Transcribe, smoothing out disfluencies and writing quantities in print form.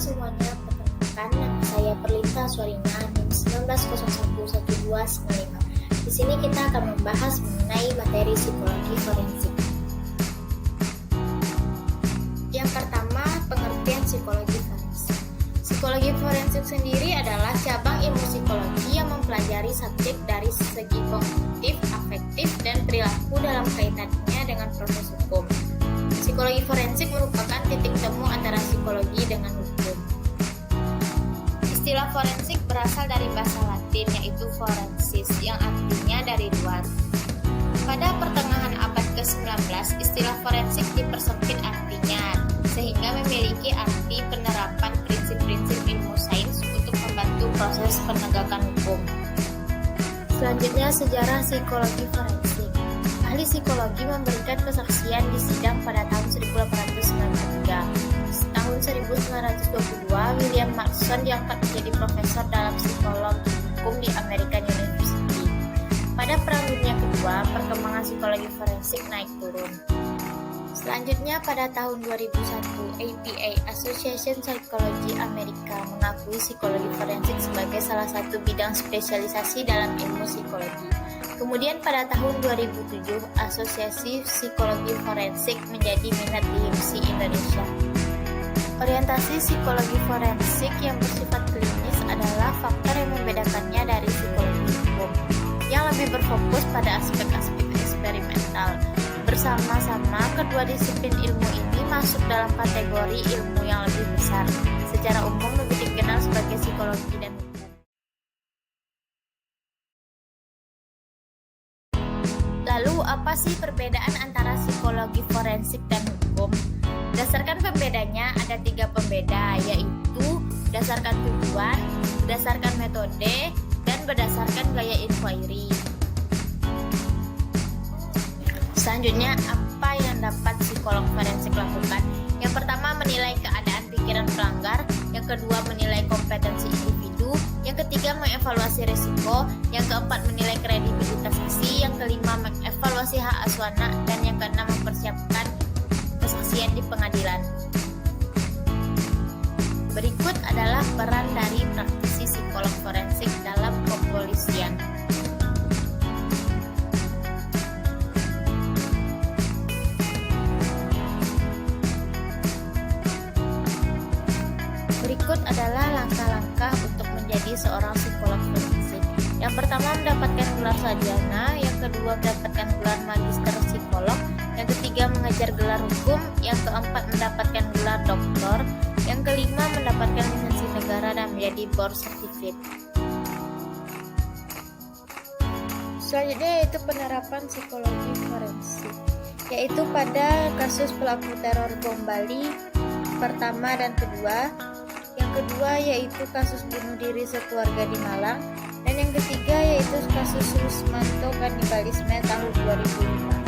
semuanya, perkenalkan nama saya Perlinta Suarina NIM 19011295. Di sini kita akan membahas mengenai materi psikologi forensik. Yang pertama, pengertian psikologi forensik. Psikologi forensik sendiri adalah cabang ilmu psikologi yang mempelajari subjek dari segi kognitif, afektif, dan perilaku dalam kaitannya dengan proses hukum. Psikologi forensik merupakan titik temu antara psikologi dengan hukum. Istilah forensik berasal dari bahasa Latin yaitu forensis yang artinya dari luar. Pada pertengahan abad ke-19, istilah forensik dipersempit artinya sehingga memiliki arti penerapan prinsip-prinsip ilmu sains untuk membantu proses penegakan hukum. Selanjutnya, sejarah psikologi forensik. Ahli psikologi memberikan kesaksian di sidang pada tahun 1893. Tahun 1922, William Marston diangkat menjadi profesor dalam psikologi hukum di American University. Pada Perang Dunia Kedua, perkembangan psikologi forensik naik turun. Selanjutnya, pada tahun 2001, APA Association Psychology Amerika mengakui psikologi forensik sebagai salah satu bidang spesialisasi dalam ilmu psikologi. Kemudian pada tahun 2007, Asosiasi Psikologi Forensik menjadi minat di HIMSI Indonesia. Orientasi psikologi forensik yang bersifat klinis adalah faktor yang membedakannya dari psikologi hukum, yang lebih berfokus pada aspek-aspek eksperimental. Bersama-sama, kedua disiplin ilmu ini masuk dalam kategori ilmu yang lebih besar. Secara umum lebih dikenal sebagai psikologi dan hukum. Lalu, apa sih perbedaan antara psikologi forensik dan hukum? Berdasarkan pembedanya, ada 3 pembeda, yaitu berdasarkan tujuan, berdasarkan metode, dan berdasarkan gaya inquiry. Selanjutnya, apa yang dapat psikolog forensik lakukan? Yang pertama, menilai keadaan pikiran pelanggar. Yang kedua, menilai kompetensi individu. Yang ketiga, mengevaluasi risiko. Yang keempat, menilai kredibilitas saksi. Yang kelima, mengevaluasi hak aswana. Dan yang keenam, mempersiapkan kesaksian di pengadilan. Berikut adalah peran dari praktisi psikolog forensik dalam kepolisian. Berikut adalah langkah-langkah untuk menjadi seorang psikolog forensik. Yang pertama, mendapatkan gelar sarjana. Yang kedua, mendapatkan gelar magister psikolog. Yang ketiga, mengajar gelar hukum. Yang keempat, mendapatkan gelar doktor. Yang kelima, mendapatkan lisensi negara dan menjadi board certificate. Selanjutnya yaitu penerapan psikologi forensik, yaitu pada kasus pelaku teror bom Bali pertama dan kedua. Yang kedua yaitu kasus bunuh diri sekeluarga di Malang. Dan yang ketiga yaitu kasus Rusmanto kanibalisme tahun 2005.